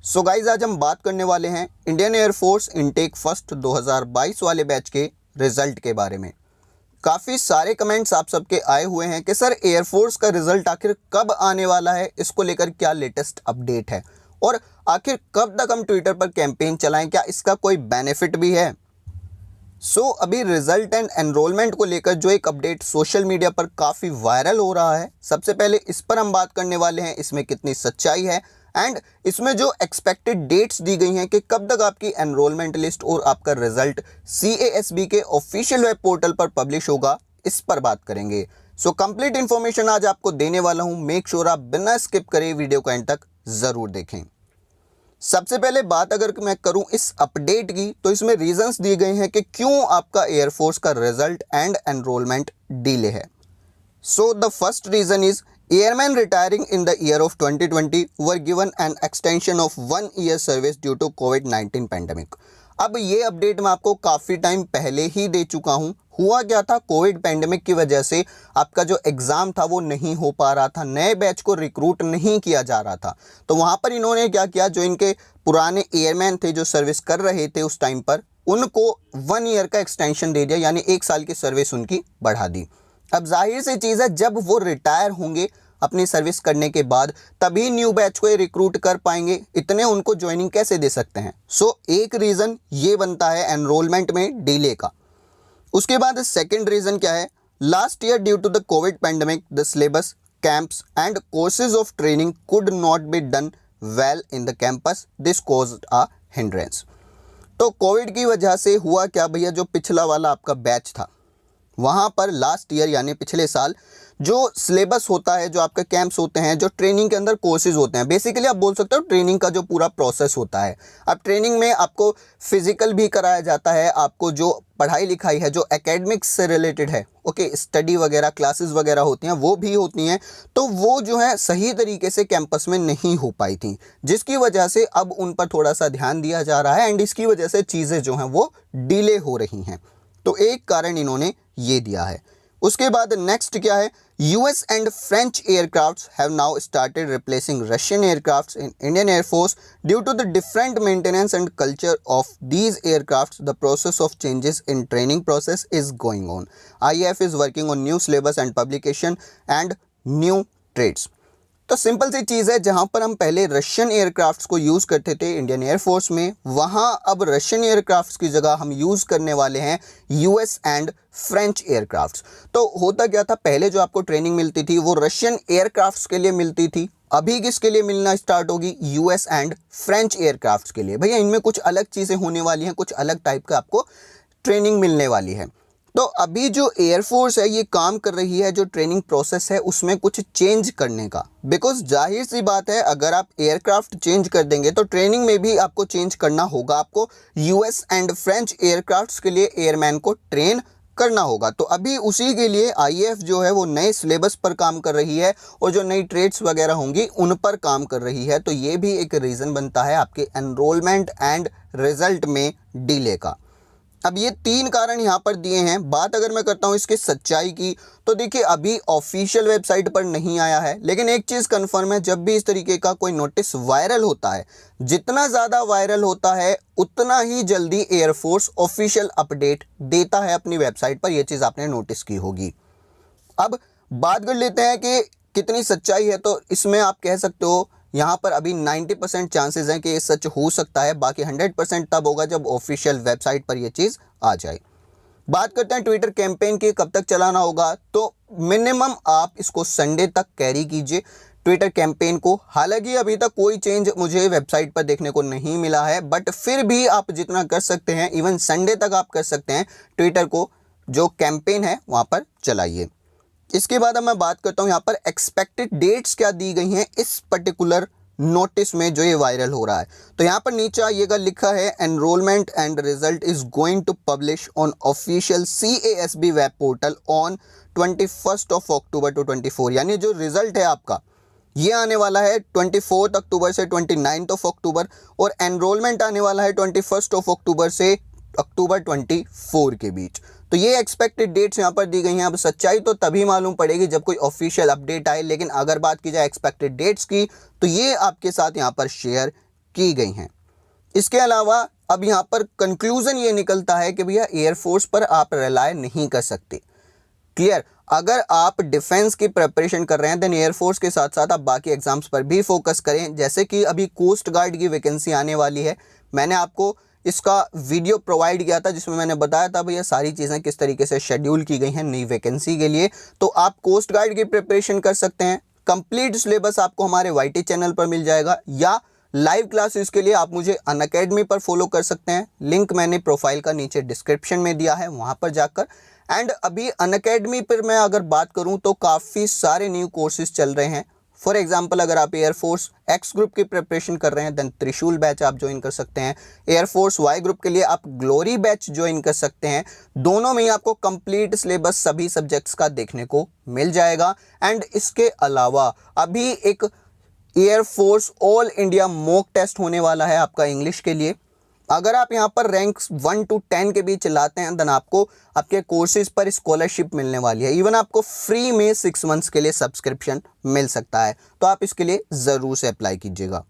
So guys आज हम बात करने वाले हैं इंडियन एयरफोर्स इनटेक फर्स्ट 2022 वाले बैच के रिजल्ट के बारे में। काफ़ी सारे कमेंट्स आप सबके आए हुए हैं कि सर एयरफोर्स का रिजल्ट आखिर कब आने वाला है, इसको लेकर क्या लेटेस्ट अपडेट है और आखिर कब तक हम ट्विटर पर कैंपेन चलाएं, क्या इसका कोई बेनिफिट भी है। अभी रिजल्ट एंड एनरोलमेंट को लेकर जो एक अपडेट सोशल मीडिया पर काफ़ी वायरल हो रहा है, सबसे पहले इस पर हम बात करने वाले हैं, इसमें कितनी सच्चाई है एंड इसमें जो एक्सपेक्टेड डेट्स दी गई हैं कि कब तक आपकी एनरोलमेंट लिस्ट और आपका रिजल्ट CASB के ऑफिशियल वेब पोर्टल पर पब्लिश होगा, इस पर बात करेंगे। कंप्लीट इन्फॉर्मेशन आज आपको देने वाला हूं, मेक श्योर आप बिना स्किप करे वीडियो को एंड तक ज़रूर देखें। सबसे पहले बात अगर मैं करूं इस अपडेट की, तो इसमें रीजंस दिए गए हैं कि क्यों आपका एयरफोर्स का रिजल्ट एंड एनरोलमेंट डिले है। The first reason is airmen retiring in the year of 2020 were given an extension of 1 year service due to COVID-19 pandemic। अब ये अपडेट मैं आपको काफ़ी टाइम पहले ही दे चुका हूँ। हुआ क्या था, कोविड पैंडेमिक की वजह से आपका जो एग्ज़ाम था वो नहीं हो पा रहा था, नए बैच को रिक्रूट नहीं किया जा रहा था। तो वहाँ पर इन्होंने क्या किया, जो इनके पुराने एयरमैन थे जो सर्विस कर रहे थे उस टाइम पर, उनको 1 ईयर का एक्सटेंशन दे दिया, यानी 1 साल की सर्विस उनकी बढ़ा दी। अब जाहिर सी चीज़ है, जब वो रिटायर होंगे अपनी सर्विस करने के बाद, तभी न्यू बैच को रिक्रूट कर पाएंगे, इतने उनको ज्वाइनिंग कैसे दे सकते हैं। एक रीज़न ये बनता है एनरोलमेंट में डिले का। उसके बाद सेकंड रीज़न क्या है, last year due to the covid pandemic the syllabus camps and courses of training could not be done well in the campus, this caused a hindrance. तो कोविड की वजह से हुआ क्या भैया, जो पिछला वाला आपका बैच था वहाँ पर लास्ट ईयर यानी पिछले साल जो सिलेबस होता है, जो आपके कैंप्स होते हैं, जो ट्रेनिंग के अंदर कोर्सेज होते हैं, बेसिकली आप बोल सकते हो ट्रेनिंग का जो पूरा प्रोसेस होता है। अब ट्रेनिंग में आपको फिजिकल भी कराया जाता है, आपको जो पढ़ाई लिखाई है जो एकेडमिक्स से रिलेटेड है, ओके, स्टडी वगैरह क्लासेस वगैरह होती हैं वो भी होती हैं, तो वो जो है सही तरीके से कैंपस में नहीं हो पाई थी, जिसकी वजह से अब उन पर थोड़ा सा ध्यान दिया जा रहा है एंड इसकी वजह से चीज़ें जो हैं वो डिले हो रही हैं। तो एक कारण इन्होंने ये दिया है। उसके बाद नेक्स्ट क्या है, US and French aircrafts have now started replacing Russian aircrafts in Indian Air Force due to the different maintenance and culture of these aircrafts. The process of changes in training process is going on. IAF is working on new syllabus and publication and new trades. तो simple सी चीज़ है, जहाँ पर हम पहले Russian aircrafts को use करते थे Indian air force में, वहाँ अब रशियन एयरक्राफ्ट्स की जगह हम यूज़ करने वाले हैं US एंड फ्रेंच एयरक्राफ्ट्स। तो होता क्या था, पहले जो आपको ट्रेनिंग मिलती थी वो रशियन एयरक्राफ्ट्स के लिए मिलती थी, अभी किसके लिए मिलना स्टार्ट होगी, US एंड फ्रेंच एयरक्राफ्ट्स के लिए। भैया इनमें कुछ अलग चीज़ें होने वाली हैं, कुछ अलग टाइप का आपको ट्रेनिंग मिलने वाली है। तो अभी जो एयरफोर्स है ये काम कर रही है, जो ट्रेनिंग प्रोसेस है उसमें कुछ चेंज करने का, बिकॉज जाहिर सी बात है अगर आप एयरक्राफ्ट चेंज कर देंगे तो ट्रेनिंग में भी आपको चेंज करना होगा, आपको US एंड फ्रेंच एयरक्राफ्ट्स के लिए एयरमैन को ट्रेन करना होगा। तो अभी उसी के लिए IAF जो है वो नए सिलेबस पर काम कर रही है और जो नई ट्रेड्स वगैरह होंगी उन पर काम कर रही है। तो ये भी एक रीज़न बनता है आपके एनरोलमेंट एंड रिजल्ट में डिले का। अब ये 3 कारण यहाँ पर दिए हैं। बात अगर मैं करता हूँ इसकी सच्चाई की, तो देखिए अभी ऑफिशियल वेबसाइट पर नहीं आया है, लेकिन एक चीज़ कंफर्म है, जब भी इस तरीके का कोई नोटिस वायरल होता है, जितना ज़्यादा वायरल होता है उतना ही जल्दी एयरफोर्स ऑफिशियल अपडेट देता है अपनी वेबसाइट पर। यह चीज़ आपने नोटिस की होगी। अब बात कर लेते हैं कि कितनी सच्चाई है, तो इसमें आप कह सकते हो यहाँ पर अभी 90% चांसेस हैं कि ये सच हो सकता है, बाकी 100% तब होगा जब ऑफिशियल वेबसाइट पर ये चीज़ आ जाए। बात करते हैं ट्विटर कैंपेन की कब तक चलाना होगा, तो मिनिमम आप इसको संडे तक कैरी कीजिए ट्विटर कैंपेन को। हालांकि अभी तक कोई चेंज मुझे वेबसाइट पर देखने को नहीं मिला है, बट फिर भी आप जितना कर सकते हैं, इवन संडे तक आप कर सकते हैं, ट्विटर को जो कैंपेन है वहाँ पर चलाइए। इसके बाद अब मैं बात करता हूँ यहाँ पर एक्सपेक्टेड डेट्स क्या दी गई हैं इस पर्टिकुलर नोटिस में जो ये वायरल हो रहा है। तो यहाँ पर नीचे आइएगा, लिखा है enrolment and result is going to publish on official CASB web portal on 21 October to 24, यानी जो रिजल्ट है आपका ये आने वाला है 24 अक्टूबर से 29 अक्टूबर और एनरोलमेंट आने वाला है 21 अक्टूबर से अक्टूबर 24 के बीच। तो ये एक्सपेक्टेड डेट्स यहाँ पर दी गई हैं। अब सच्चाई तो तभी मालूम पड़ेगी जब कोई ऑफिशियल अपडेट आए, लेकिन अगर बात की जाए एक्सपेक्टेड डेट्स की तो ये आपके साथ यहाँ पर शेयर की गई हैं। इसके अलावा अब यहाँ पर कंक्लूजन ये निकलता है कि भैया एयरफोर्स पर आप रिलाय नहीं कर सकते। क्लियर? अगर आप डिफेंस की प्रिपरेशन कर रहे हैं देन एयरफोर्स के साथ साथ आप बाकी एग्जाम्स पर भी फोकस करें। जैसे कि अभी कोस्ट गार्ड की वैकेंसी आने वाली है, मैंने आपको इसका वीडियो प्रोवाइड किया था जिसमें मैंने बताया था भैया सारी चीज़ें किस तरीके से शेड्यूल की गई हैं नई वैकेंसी के लिए। तो आप कोस्ट गार्ड की प्रिपरेशन कर सकते हैं। कंप्लीट सिलेबस आपको हमारे YT चैनल पर मिल जाएगा, या लाइव क्लासेस के लिए आप मुझे अनअकैडमी पर फॉलो कर सकते हैं। लिंक मैंने प्रोफाइल का नीचे डिस्क्रिप्शन में दिया है, वहाँ पर जाकर। एंड अभी अनअकैडमी पर मैं अगर बात करूँ तो काफ़ी सारे न्यू कोर्सेज चल रहे हैं। फॉर एग्जांपल अगर आप एयरफोर्स एक्स ग्रुप की प्रिपरेशन कर रहे हैं देन त्रिशूल बैच आप ज्वाइन कर सकते हैं। एयरफोर्स वाई ग्रुप के लिए आप ग्लोरी बैच ज्वाइन कर सकते हैं। दोनों में ही आपको कंप्लीट सिलेबस सभी सब्जेक्ट्स का देखने को मिल जाएगा। एंड इसके अलावा अभी एक air force all India mock test होने वाला है आपका इंग्लिश के लिए। अगर आप यहाँ पर रैंक्स 1 to 10 के बीच लाते हैं देन आपको आपके कोर्सेज पर स्कॉलरशिप मिलने वाली है। इवन आपको फ्री में 6 मंथ्स के लिए सब्सक्रिप्शन मिल सकता है। तो आप इसके लिए ज़रूर से अप्लाई कीजिएगा।